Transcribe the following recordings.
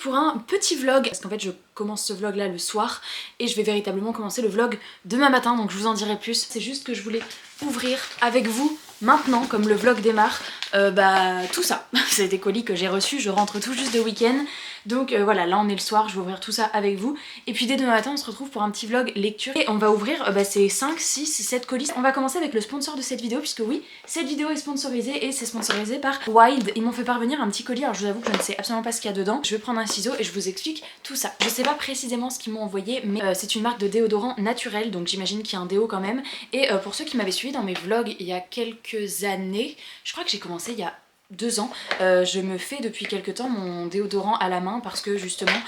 pour un petit vlog parce qu'en fait je commence ce vlog là le soir et je vais véritablement commencer le vlog demain matin, donc je vous en dirai plus. C'est juste que je voulais ouvrir avec vous maintenant, comme le vlog démarre, tout ça. C'est des colis que j'ai reçus, je rentre tout juste de week-end. Donc voilà, là on est le soir, je vais ouvrir tout ça avec vous. Et puis dès demain matin on se retrouve pour un petit vlog lecture. Et on va ouvrir ces 5, 6, 7 colis. On va commencer avec le sponsor de cette vidéo, puisque oui, cette vidéo est sponsorisée et c'est sponsorisé par Wild. Ils m'ont fait parvenir un petit colis, alors je vous avoue que je ne sais absolument pas ce qu'il y a dedans. Je vais prendre un ciseau et je vous explique tout ça. Je sais pas précisément ce qu'ils m'ont envoyé, mais c'est une marque de déodorant naturel, donc j'imagine qu'il y a un déo quand même. Et pour ceux qui m'avaient suivi dans mes vlogs il y a quelques années, je crois que j'ai commencé il y a 2 ans, je me fais depuis quelques temps mon déodorant à la main parce que justement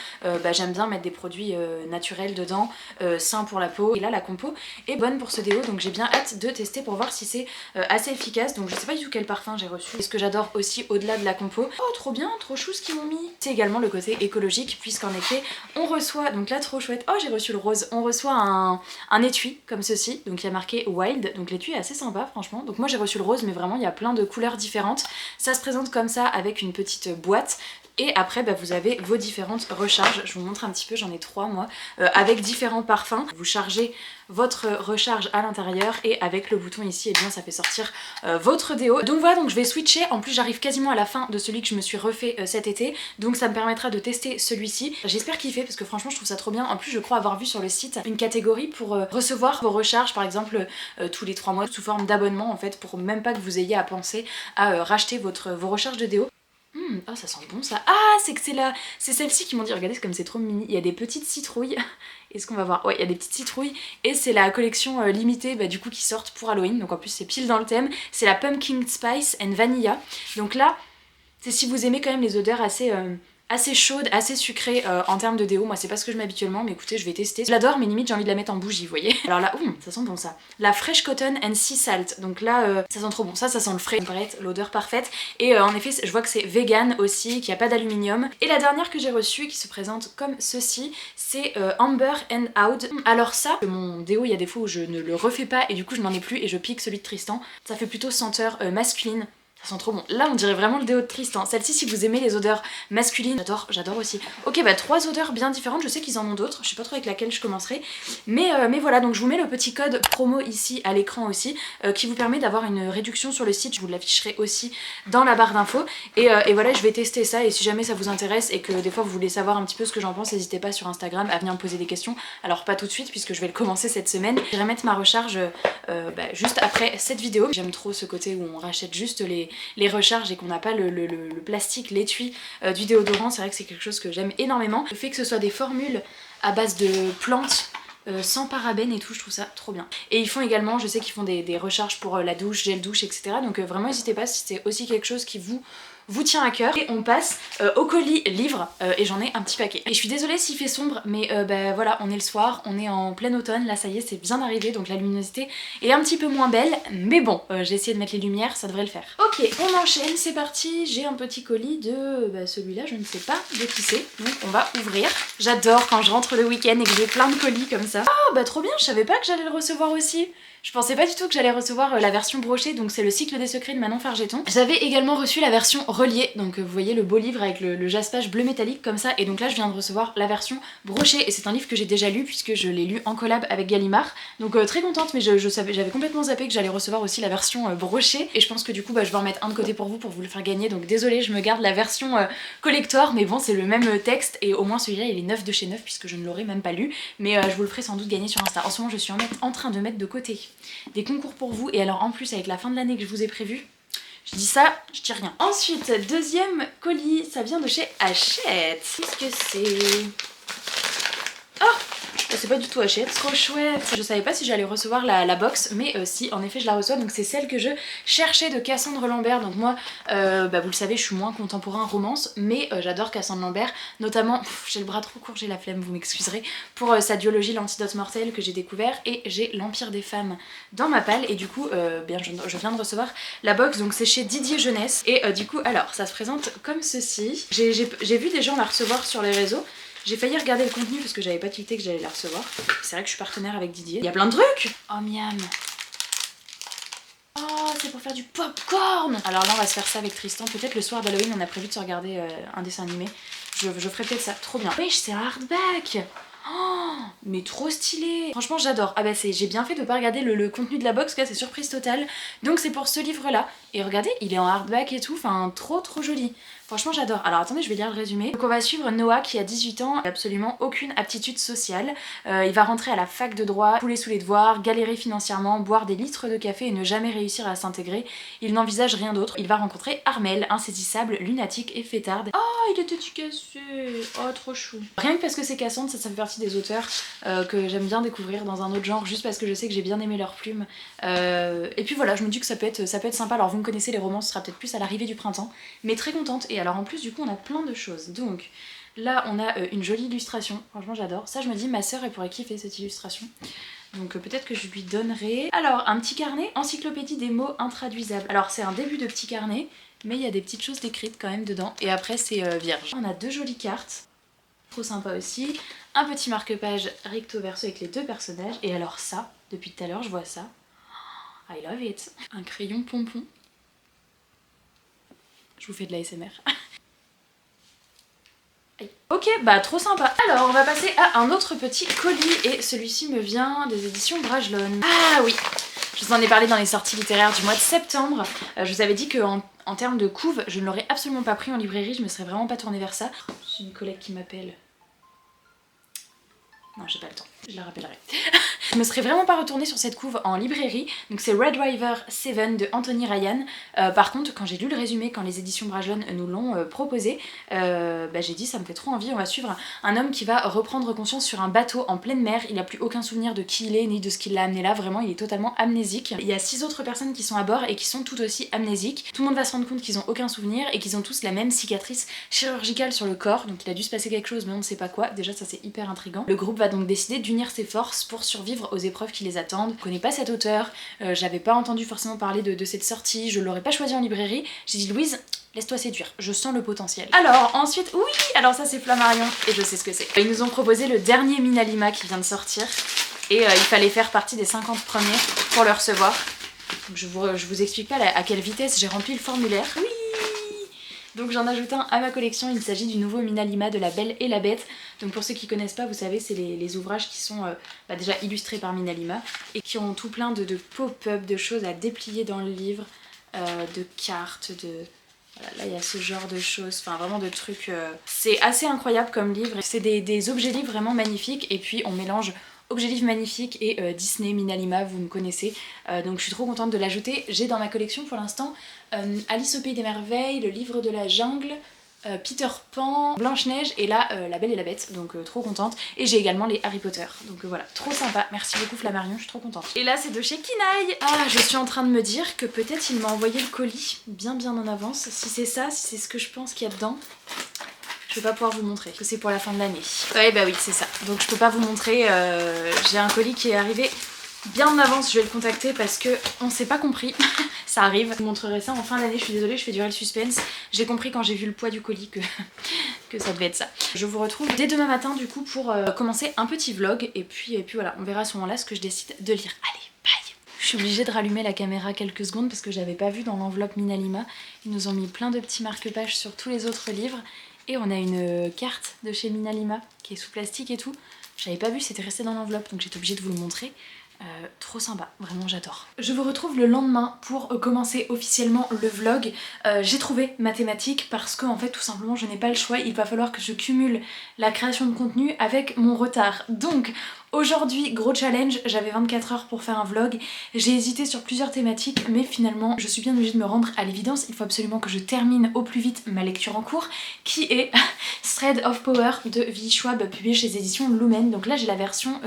j'aime bien mettre des produits naturels dedans, sains pour la peau, et là la compo est bonne pour ce déo, donc j'ai bien hâte de tester pour voir si c'est assez efficace. Donc je sais pas du tout quel parfum j'ai reçu. Et ce que j'adore aussi au-delà de la compo, oh trop bien, trop chou ce qu'ils m'ont mis, c'est également le côté écologique, puisqu'en effet on reçoit, donc là trop chouette, oh j'ai reçu le rose, on reçoit un étui comme ceci, donc il y a marqué Wild, donc l'étui est assez sympa franchement. Donc moi j'ai reçu le rose, mais vraiment il y a plein de couleurs différentes. Ça se présente comme ça avec une petite boîte. Et après vous avez vos différentes recharges, je vous montre un petit peu, j'en ai 3 moi, avec différents parfums. Vous chargez votre recharge à l'intérieur et avec le bouton ici, et bien ça fait sortir votre déo. Donc voilà, donc je vais switcher, en plus j'arrive quasiment à la fin de celui que je me suis refait cet été, donc ça me permettra de tester celui-ci. J'espère kiffer parce que franchement je trouve ça trop bien. En plus je crois avoir vu sur le site une catégorie pour recevoir vos recharges par exemple tous les 3 mois sous forme d'abonnement en fait, pour même pas que vous ayez à penser à racheter vos recharges de déo. Oh ça sent bon ça. Ah c'est que c'est celle-ci qui m'ont dit, regardez comme c'est trop mini, il y a des petites citrouilles. Est-ce qu'on va voir? Ouais, il y a des petites citrouilles et c'est la collection limitée du coup qui sortent pour Halloween, donc en plus c'est pile dans le thème. C'est la Pumpkin Spice and Vanilla. Donc là c'est si vous aimez quand même les odeurs assez chaude, assez sucrée en termes de déo. Moi c'est pas ce que je mets habituellement, mais écoutez je vais tester. Je l'adore, mais limite j'ai envie de la mettre en bougie, vous voyez. Alors là, ça sent bon ça. La Fresh Cotton and Sea Salt, donc là ça sent trop bon. Ça sent le frais, l'odeur parfaite. Et en effet je vois que c'est vegan aussi, qu'il n'y a pas d'aluminium. Et la dernière que j'ai reçue qui se présente comme ceci, c'est Amber and Oud. Alors ça, mon déo il y a des fois où je ne le refais pas et du coup je n'en ai plus et je pique celui de Tristan. Ça fait plutôt senteur masculine. Ça sent trop bon. Là on dirait vraiment le déo de Tristan. Celle-ci si vous aimez les odeurs masculines, j'adore aussi. Ok 3 odeurs bien différentes, je sais qu'ils en ont d'autres, je sais pas trop avec laquelle je commencerai. Mais voilà, donc je vous mets le petit code promo ici à l'écran aussi, qui vous permet d'avoir une réduction sur le site, je vous l'afficherai aussi dans la barre d'infos. Et voilà, je vais tester ça et si jamais ça vous intéresse et que des fois vous voulez savoir un petit peu ce que j'en pense, n'hésitez pas sur Instagram à venir me poser des questions. Alors pas tout de suite puisque je vais le commencer cette semaine. Je vais remettre ma recharge juste après cette vidéo. J'aime trop ce côté où on rachète juste les recharges et qu'on n'a pas le plastique, l'étui du déodorant. C'est vrai que c'est quelque chose que j'aime énormément. Le fait que ce soit des formules à base de plantes sans parabènes et tout, je trouve ça trop bien. Et ils font également, je sais qu'ils font des recharges pour la douche, gel douche, etc. Donc vraiment n'hésitez pas si c'est aussi quelque chose qui vous tient à cœur. Et on passe au colis livre et j'en ai un petit paquet. Et je suis désolée s'il fait sombre, mais voilà, on est le soir, on est en plein automne, là ça y est, c'est bien arrivé, donc la luminosité est un petit peu moins belle, mais bon, j'ai essayé de mettre les lumières, ça devrait le faire. Ok, on enchaîne, c'est parti, j'ai un petit colis de celui-là, je ne sais pas de qui c'est, donc on va ouvrir. J'adore quand je rentre le week-end et que j'ai plein de colis comme ça. Oh trop bien, je savais pas que j'allais le recevoir aussi. Je pensais pas du tout que j'allais recevoir la version brochée, donc c'est le cycle des secrets de Manon Fargeton. J'avais également reçu la version reliée, donc vous voyez le beau livre avec le jaspage bleu métallique comme ça, et donc là je viens de recevoir la version brochée, et c'est un livre que j'ai déjà lu puisque je l'ai lu en collab avec Gallimard, donc très contente, mais j'avais complètement zappé que j'allais recevoir aussi la version brochée, et je pense que du coup je vais en mettre un de côté pour vous le faire gagner, donc désolée je me garde la version collector, mais bon c'est le même texte, et au moins celui-là il est neuf de chez neuf puisque je ne l'aurais même pas lu, mais je vous le ferai sans doute gagner sur Insta. En ce moment je suis en train de mettre de côté des concours pour vous, et alors en plus avec la fin de l'année que je vous ai prévue, je dis ça, je dis rien. Ensuite, deuxième colis, ça vient de chez Hachette. Qu'est-ce que c'est? Oh, c'est pas du tout Hachette, trop chouette. Je savais pas si j'allais recevoir la box, mais si, en effet je la reçois. Donc c'est celle que je cherchais de Cassandre Lambert. Donc moi, vous le savez, je suis moins contemporain romance, mais j'adore Cassandre Lambert. Notamment, j'ai le bras trop court, j'ai la flemme, vous m'excuserez, pour sa duologie L'Antidote Mortel que j'ai découvert, et j'ai L'Empire des Femmes dans ma palle. Et du coup, je viens de recevoir la box, donc c'est chez Didier Jeunesse. Et du coup, alors, ça se présente comme ceci. J'ai vu des gens la recevoir sur les réseaux. J'ai failli regarder le contenu parce que j'avais pas tilté que j'allais la recevoir. C'est vrai que je suis partenaire avec Didier. Il y a plein de trucs. Oh miam. Oh c'est pour faire du popcorn. Alors là on va se faire ça avec Tristan. Peut-être le soir d'Halloween on a prévu de se regarder un dessin animé. je ferai peut-être ça, trop bien. Wesh, c'est un hardback. Oh, mais trop stylé. Franchement j'adore. Ah bah j'ai bien fait de pas regarder le contenu de la box, là c'est surprise totale. Donc c'est pour ce livre là. Et regardez, il est en hardback et tout, enfin trop joli. Franchement j'adore. Alors attendez, je vais lire le résumé. Donc on va suivre Noah qui a 18 ans, absolument aucune aptitude sociale. Il va rentrer à la fac de droit, couler sous les devoirs, galérer financièrement, boire des litres de café et ne jamais réussir à s'intégrer. Il n'envisage rien d'autre. Il va rencontrer Armel, insaisissable, lunatique et fêtarde. Oh, il était cassé. Oh, trop chou. Rien que parce que c'est Cassandre, ça fait partie des auteurs que j'aime bien découvrir dans un autre genre, juste parce que je sais que j'ai bien aimé leurs plumes. Et puis voilà, je me dis que ça peut être sympa. Alors vous me connaissez, les romans, ce sera peut-être plus à l'arrivée du printemps, mais très contente. Et alors en plus du coup on a plein de choses. Donc là on a une jolie illustration, franchement j'adore. Ça je me dis ma sœur elle pourrait kiffer cette illustration. Donc peut-être que je lui donnerai. Alors un petit carnet, encyclopédie des mots intraduisables. Alors c'est un début de petit carnet, mais il y a des petites choses décrites quand même dedans. Et après c'est vierge. On a 2 jolies cartes, trop sympa aussi. Un petit marque-page recto verso avec les 2 personnages. Et alors ça, depuis tout à l'heure je vois ça. I love it. Un crayon pompon. Je vous fais de la l'ASMR. Ok, bah trop sympa. Alors on va passer à un autre petit colis et celui-ci me vient des éditions Brajlon. Ah oui, je vous en ai parlé dans les sorties littéraires du mois de septembre. Je vous avais dit qu'en termes de couve, je ne l'aurais absolument pas pris en librairie, je me serais vraiment pas tournée vers ça. J'ai une collègue qui m'appelle. Non, j'ai pas le temps, je la rappellerai. Je me serais vraiment pas retournée sur cette couve en librairie. Donc c'est Red River 7 de Anthony Ryan. Par contre, quand j'ai lu le résumé, quand les éditions Brajlon nous l'ont proposé, j'ai dit ça me fait trop envie. On va suivre un homme qui va reprendre conscience sur un bateau en pleine mer. Il a plus aucun souvenir de qui il est ni de ce qui l'a amené là. Vraiment, il est totalement amnésique. Il y a 6 autres personnes qui sont à bord et qui sont tout aussi amnésiques. Tout le monde va se rendre compte qu'ils ont aucun souvenir et qu'ils ont tous la même cicatrice chirurgicale sur le corps. Donc il a dû se passer quelque chose, mais on ne sait pas quoi. Déjà, ça c'est hyper intriguant. Le groupe va donc décider d'unir ses forces pour survivre aux épreuves qui les attendent. Je connais pas cet auteur, j'avais pas entendu forcément parler de cette sortie, je l'aurais pas choisi en librairie. J'ai dit Louise, laisse-toi séduire, je sens le potentiel. Alors ensuite, oui, alors ça c'est Flammarion et je sais ce que c'est. Ils nous ont proposé le dernier Minalima qui vient de sortir et il fallait faire partie des 50 premiers pour le recevoir. Donc je vous explique pas à quelle vitesse j'ai rempli le formulaire. Oui. Donc j'en ajoute un à ma collection, il s'agit du nouveau Minalima de La Belle et la Bête. Donc pour ceux qui connaissent pas, vous savez, c'est les ouvrages qui sont déjà illustrés par Minalima et qui ont tout plein de pop-up, de choses à déplier dans le livre, de cartes, de... Voilà, là il y a ce genre de choses, enfin vraiment de trucs... C'est assez incroyable comme livre, c'est des objets livres vraiment magnifiques et puis on mélange objet livre magnifique et Disney, Minalima, vous me connaissez, donc je suis trop contente de l'ajouter. J'ai dans ma collection pour l'instant Alice au Pays des Merveilles, le livre de la jungle, Peter Pan, Blanche-Neige et là La Belle et la Bête, donc trop contente. Et j'ai également les Harry Potter, donc voilà, trop sympa. Merci beaucoup Flammarion, je suis trop contente. Et là c'est de chez Kinaï. Ah, je suis en train de me dire que peut-être il m'a envoyé le colis bien en avance. Si c'est ça, si c'est ce que je pense qu'il y a dedans, je vais pas pouvoir vous montrer, que c'est pour la fin de l'année. Ouais bah oui, c'est ça. Donc je peux pas vous montrer, j'ai un colis qui est arrivé bien en avance, je vais le contacter parce que on s'est pas compris. Ça arrive. Je vous montrerai ça en fin d'année, je suis désolée, je fais durer le suspense. J'ai compris quand j'ai vu le poids du colis que ça devait être ça. Je vous retrouve dès demain matin du coup pour commencer un petit vlog et puis voilà, on verra à ce moment-là ce que je décide de lire. Allez, bye. Je suis obligée de rallumer la caméra quelques secondes parce que j'avais pas vu dans l'enveloppe Minalima. Ils nous ont mis plein de petits marque-pages sur tous les autres livres. Et on a une carte de chez Minalima qui est sous plastique et tout. J'avais pas vu, c'était resté dans l'enveloppe donc j'étais obligée de vous le montrer. Trop sympa, vraiment j'adore. Je vous retrouve le lendemain pour commencer officiellement le vlog. J'ai trouvé ma thématique parce que en fait tout simplement je n'ai pas le choix, il va falloir que je cumule la création de contenu avec mon retard. Donc aujourd'hui gros challenge, j'avais 24 heures pour faire un vlog, j'ai hésité sur plusieurs thématiques mais finalement je suis bien obligée de me rendre à l'évidence, il faut absolument que je termine au plus vite ma lecture en cours qui est Thread of Power de V. Schwab publié chez les éditions Lumen. Donc là j'ai la version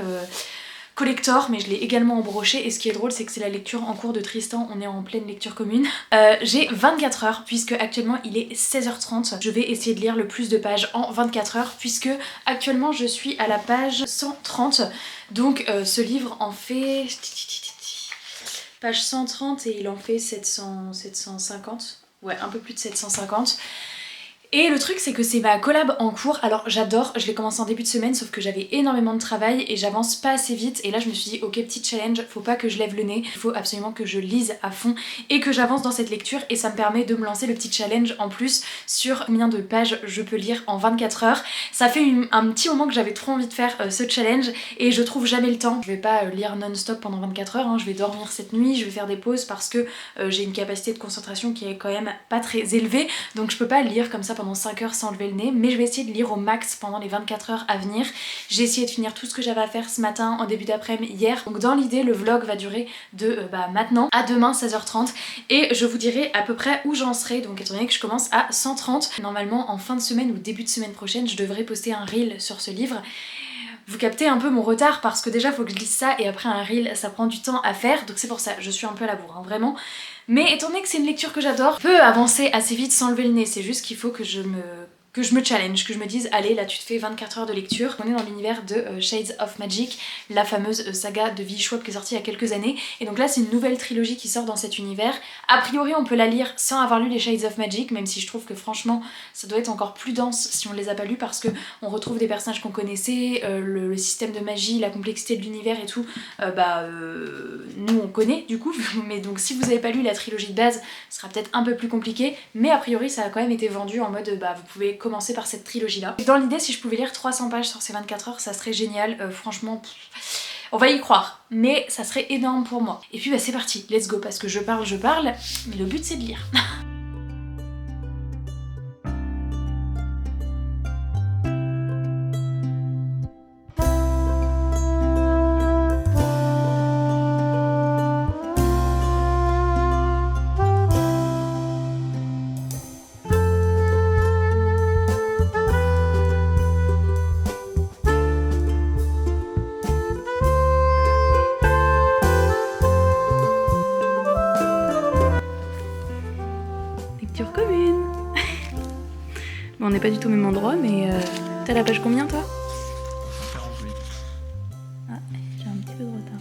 collector mais je l'ai également en brochet et ce qui est drôle c'est que c'est la lecture en cours de Tristan, on est en pleine lecture commune. J'ai 24 heures puisque actuellement il est 16h30, je vais essayer de lire le plus de pages en 24 heures puisque actuellement je suis à la page 130 donc ce livre en fait page 130 et il en fait 750, ouais un peu plus de 750. Et le truc c'est que c'est ma collab en cours, alors j'adore, je l'ai commencé en début de semaine sauf que j'avais énormément de travail et j'avance pas assez vite et là je me suis dit ok petit challenge, faut pas que je lève le nez, il faut absolument que je lise à fond et que j'avance dans cette lecture et ça me permet de me lancer le petit challenge en plus sur combien de pages je peux lire en 24 heures. Ça fait un petit moment que j'avais trop envie de faire ce challenge et je trouve jamais le temps. Je vais pas lire non-stop pendant 24 heures, hein. Je vais dormir cette nuit, je vais faire des pauses parce que j'ai une capacité de concentration qui est quand même pas très élevée donc je peux pas lire comme ça pendant 5 heures sans lever le nez, mais je vais essayer de lire au max pendant les 24 heures à venir. J'ai essayé de finir tout ce que j'avais à faire ce matin, en début d'après-midi, hier. Donc dans l'idée, le vlog va durer de maintenant à demain 16h30 et je vous dirai à peu près où j'en serai. Donc étant donné que je commence à 130, normalement en fin de semaine ou début de semaine prochaine, je devrais poster un reel sur ce livre. Vous captez un peu mon retard parce que déjà faut que je lise ça et après un reel ça prend du temps à faire, donc c'est pour ça, je suis un peu à la bourre, hein, vraiment. Mais étant donné que c'est une lecture que j'adore, je peux avancer assez vite sans lever le nez, c'est juste qu'il faut que je me challenge, que je me dise allez là tu te fais 24 heures de lecture. On est dans l'univers de Shades of Magic, la fameuse saga de V. Schwab qui est sortie il y a quelques années et donc là c'est une nouvelle trilogie qui sort dans cet univers. A priori on peut la lire sans avoir lu les Shades of Magic, même si je trouve que franchement ça doit être encore plus dense si on les a pas lus parce que on retrouve des personnages qu'on connaissait, le système de magie, la complexité de l'univers et tout, nous on connaît du coup, mais donc si vous avez pas lu la trilogie de base ce sera peut-être un peu plus compliqué, mais a priori ça a quand même été vendu en mode vous pouvez commencer par cette trilogie là. Dans l'idée si je pouvais lire 300 pages sur ces 24 heures ça serait génial, franchement on va y croire, mais ça serait énorme pour moi. Et puis c'est parti, let's go, parce que je parle, mais le but c'est de lire. Lecture commune. Bon, on n'est pas du tout au même endroit, mais t'as la page combien toi? 48. Ah, j'ai un petit peu de retard.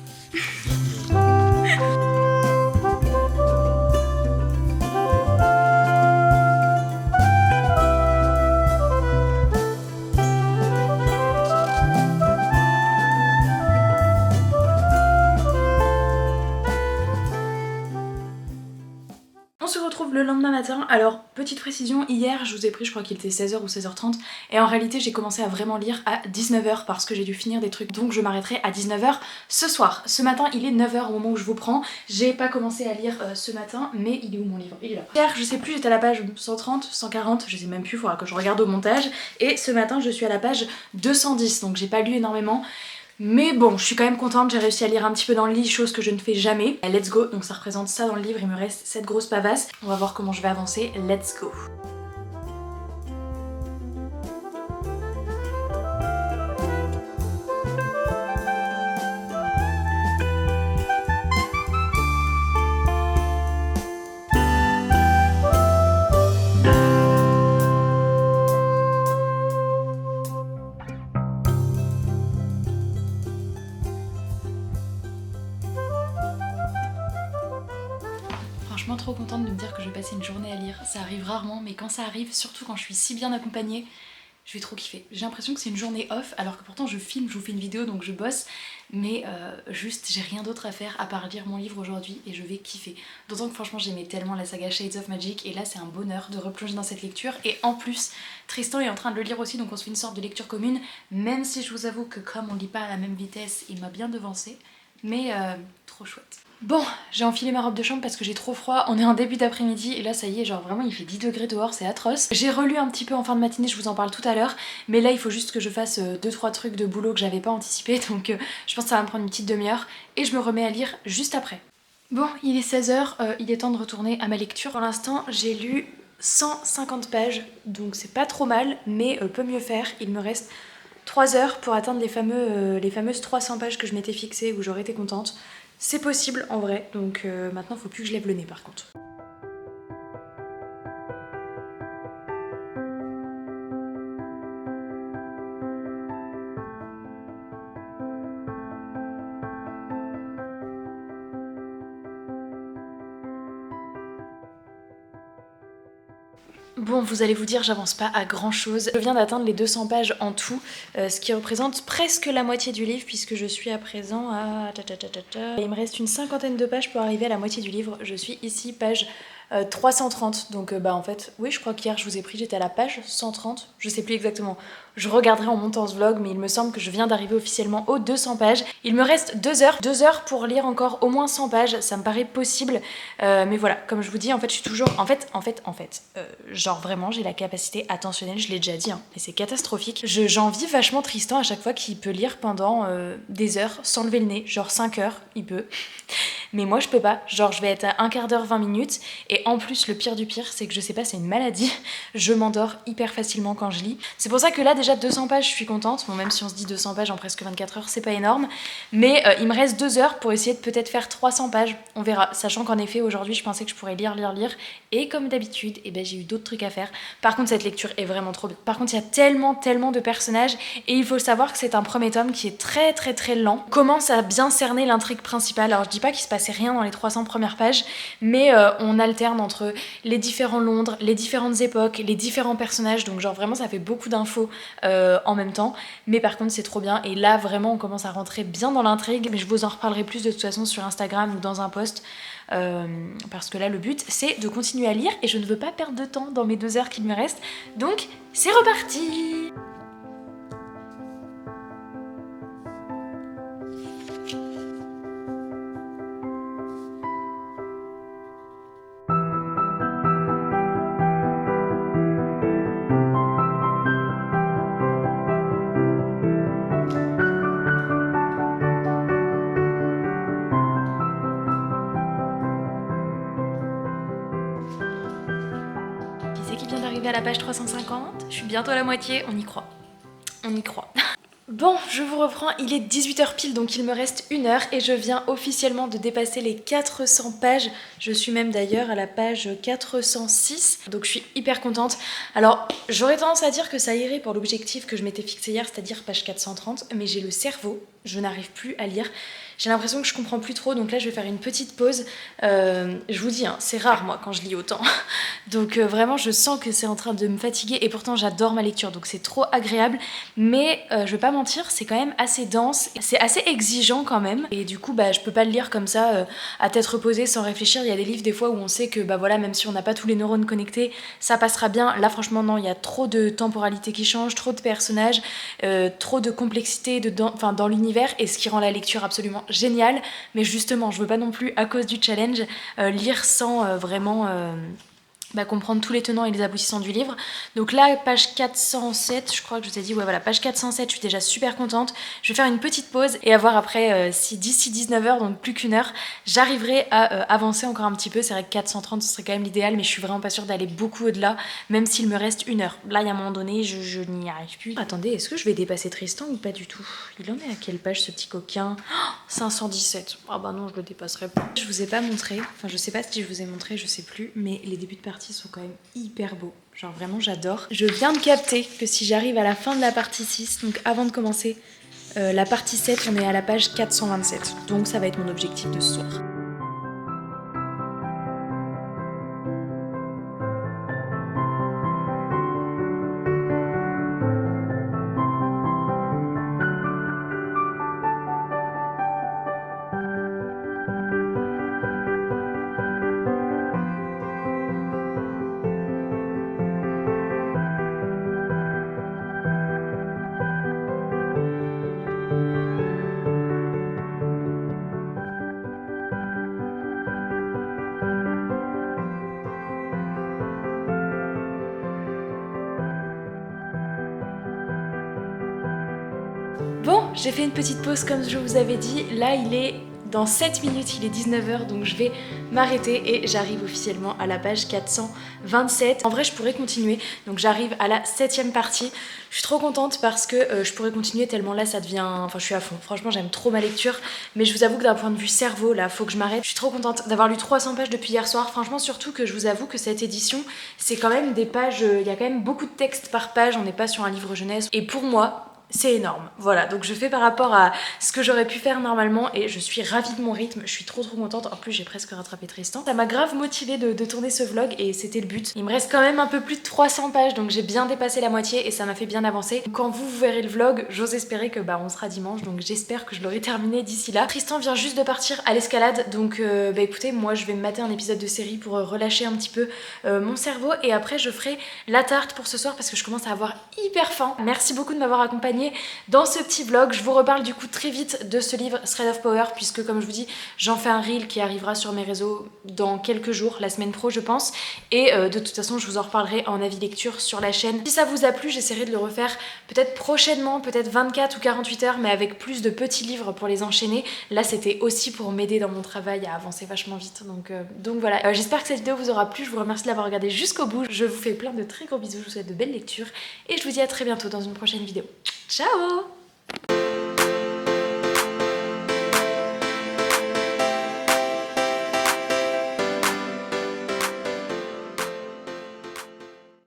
On se retrouve le lendemain matin. Alors petite précision, hier je vous ai pris, je crois qu'il était 16h ou 16h30 et en réalité j'ai commencé à vraiment lire à 19h parce que j'ai dû finir des trucs, donc je m'arrêterai à 19h ce soir. Ce matin il est 9h au moment où je vous prends, j'ai pas commencé à lire ce matin, mais il est où mon livre? Il est là. Hier je sais plus, j'étais à la page 130, 140, je sais même plus, faudra que je regarde au montage, et ce matin je suis à la page 210, donc j'ai pas lu énormément. Mais bon, je suis quand même contente, j'ai réussi à lire un petit peu dans le lit, chose que je ne fais jamais. Let's go, donc ça représente ça dans le livre, il me reste cette grosse pavasse. On va voir comment je vais avancer, let's go. Franchement trop contente de me dire que je vais passer une journée à lire, ça arrive rarement mais quand ça arrive, surtout quand je suis si bien accompagnée, je vais trop kiffer. J'ai l'impression que c'est une journée off alors que pourtant je filme, je vous fais une vidéo donc je bosse, mais juste j'ai rien d'autre à faire à part lire mon livre aujourd'hui et je vais kiffer. D'autant que franchement j'aimais tellement la saga Shades of Magic et là c'est un bonheur de replonger dans cette lecture et en plus Tristan est en train de le lire aussi donc on se fait une sorte de lecture commune, même si je vous avoue que comme on lit pas à la même vitesse il m'a bien devancé, mais trop chouette. Bon, j'ai enfilé ma robe de chambre parce que j'ai trop froid, on est en début d'après-midi et là ça y est, genre vraiment il fait 10 degrés dehors, c'est atroce. J'ai relu un petit peu en fin de matinée, je vous en parle tout à l'heure, mais là il faut juste que je fasse 2-3 trucs de boulot que j'avais pas anticipé, donc je pense que ça va me prendre une petite demi-heure et je me remets à lire juste après. Bon, il est 16h, il est temps de retourner à ma lecture. Pour l'instant, j'ai lu 150 pages, donc c'est pas trop mal, mais peut mieux faire. Il me reste 3 heures pour atteindre les fameuses 300 pages que je m'étais fixées où j'aurais été contente. C'est possible en vrai, donc maintenant faut plus que je lève le nez par contre. Bon, vous allez vous dire, j'avance pas à grand chose. Je viens d'atteindre les 200 pages en tout, ce qui représente presque la moitié du livre puisque je suis à présent à... Il me reste une cinquantaine de pages pour arriver à la moitié du livre. Je suis ici page 330, donc bah en fait, oui, je crois qu'hier je vous ai pris, j'étais à la page 130, je sais plus exactement. Je regarderai en montant ce vlog, mais il me semble que je viens d'arriver officiellement aux 200 pages. Il me reste 2 heures pour lire encore au moins 100 pages, ça me paraît possible. Mais voilà, comme je vous dis, en fait, je suis toujours... En fait, genre vraiment, j'ai la capacité attentionnelle, je l'ai déjà dit, hein, mais c'est catastrophique. J'envie vachement Tristan à chaque fois qu'il peut lire pendant des heures sans lever le nez, genre 5 heures, il peut. Mais moi je peux pas, genre je vais être à un quart d'heure, 20 minutes, et en plus le pire du pire c'est que je sais pas, c'est une maladie, je m'endors hyper facilement quand je lis. C'est pour ça que là déjà 200 pages je suis contente, bon même si on se dit 200 pages en presque 24 heures c'est pas énorme, mais il me reste 2 heures pour essayer de peut-être faire 300 pages, on verra, sachant qu'en effet aujourd'hui je pensais que je pourrais lire, et comme d'habitude, eh ben, j'ai eu d'autres trucs à faire. Par contre cette lecture est vraiment trop bien. Par contre il y a tellement de personnages, et il faut savoir que c'est un premier tome qui est très lent, commence à bien cerner l'intrigue principale. Alors je dis pas qu'il se passe rien dans les 300 premières pages, mais on alterne entre les différents Londres, les différentes époques, les différents personnages, donc genre vraiment ça fait beaucoup d'infos en même temps, mais par contre c'est trop bien, et là vraiment on commence à rentrer bien dans l'intrigue, mais je vous en reparlerai plus de toute façon sur Instagram ou dans un post, parce que là le but c'est de continuer à lire et je ne veux pas perdre de temps dans mes 2 heures qu'il me reste, donc c'est reparti. À la page 350, je suis bientôt à la moitié, on y croit. On y croit. Bon, je vous reprends, il est 18h pile, donc il me reste 1 heure et je viens officiellement de dépasser les 400 pages. Je suis même d'ailleurs à la page 406, donc je suis hyper contente. Alors, j'aurais tendance à dire que ça irait pour l'objectif que je m'étais fixé hier, c'est-à-dire page 430, mais j'ai le cerveau, je n'arrive plus à lire. J'ai l'impression que je comprends plus trop, donc là je vais faire une petite pause. Je vous dis, hein, c'est rare moi quand je lis autant. Donc vraiment je sens que c'est en train de me fatiguer, et pourtant j'adore ma lecture, donc c'est trop agréable. Mais je vais pas mentir, c'est quand même assez dense, c'est assez exigeant quand même. Et du coup bah je peux pas le lire comme ça à tête reposée sans réfléchir. Il y a des livres des fois où on sait que bah voilà, même si on n'a pas tous les neurones connectés, ça passera bien. Là franchement non, il y a trop de temporalité qui change, trop de personnages, trop de complexité dans l'univers, et ce qui rend la lecture absolument génial. Mais justement je veux pas non plus à cause du challenge lire sans vraiment comprendre tous les tenants et les aboutissants du livre. Donc là page 407, je crois que je vous ai dit, ouais voilà, page 407, je suis déjà super contente. Je vais faire une petite pause et à voir après si d'ici 19h, donc plus qu'1 heure, j'arriverai à avancer encore un petit peu. C'est vrai que 430 ce serait quand même l'idéal, mais je suis vraiment pas sûre d'aller beaucoup au-delà, même s'il me reste 1 heure. Là il y a un moment donné je n'y arrive plus. Attendez, est-ce que je vais dépasser Tristan ou pas du tout? Il en est à quelle page ce petit coquin? 517. Ah bah non, je le dépasserai pas. Je vous ai pas montré, enfin je sais pas si je vous ai montré, je sais plus, mais les débuts de partie sont quand même hyper beaux, genre vraiment j'adore. Je viens de capter que si j'arrive à la fin de la partie 6, donc avant de commencer la partie 7, on est à la page 427, donc ça va être mon objectif de ce soir. Bon, j'ai fait une petite pause comme je vous avais dit. Là, il est dans 7 minutes, il est 19h, donc je vais m'arrêter et j'arrive officiellement à la page 427. En vrai, je pourrais continuer, donc j'arrive à la 7e partie. Je suis trop contente parce que je pourrais continuer tellement là, ça devient... Enfin, je suis à fond. Franchement, j'aime trop ma lecture, mais je vous avoue que d'un point de vue cerveau, là, faut que je m'arrête. Je suis trop contente d'avoir lu 300 pages depuis hier soir. Franchement, surtout que je vous avoue que cette édition, c'est quand même des pages... Il y a quand même beaucoup de texte par page, on n'est pas sur un livre jeunesse. Et pour moi... c'est énorme. Voilà, donc je fais par rapport à ce que j'aurais pu faire normalement et je suis ravie de mon rythme, je suis trop contente. En plus j'ai presque rattrapé Tristan. Ça m'a grave motivée de tourner ce vlog et c'était le but. Il me reste quand même un peu plus de 300 pages, donc j'ai bien dépassé la moitié et ça m'a fait bien avancer. Quand vous verrez le vlog, j'ose espérer que on sera dimanche, donc j'espère que je l'aurai terminé d'ici là. Tristan vient juste de partir à l'escalade, donc écoutez, moi je vais me mater un épisode de série pour relâcher un petit peu mon cerveau et après je ferai la tarte pour ce soir parce que je commence à avoir hyper faim. Merci beaucoup de m'avoir accompagnée dans ce petit vlog. Je vous reparle du coup très vite de ce livre Thread of Power puisque comme je vous dis j'en fais un reel qui arrivera sur mes réseaux dans quelques jours, la semaine pro je pense, et de toute façon je vous en reparlerai en avis lecture sur la chaîne. Si ça vous a plu j'essaierai de le refaire peut-être prochainement, peut-être 24 ou 48 heures mais avec plus de petits livres pour les enchaîner. Là c'était aussi pour m'aider dans mon travail à avancer vachement vite donc voilà. J'espère que cette vidéo vous aura plu, je vous remercie de l'avoir regardé jusqu'au bout, je vous fais plein de très gros bisous, je vous souhaite de belles lectures et je vous dis à très bientôt dans une prochaine vidéo. Ciao!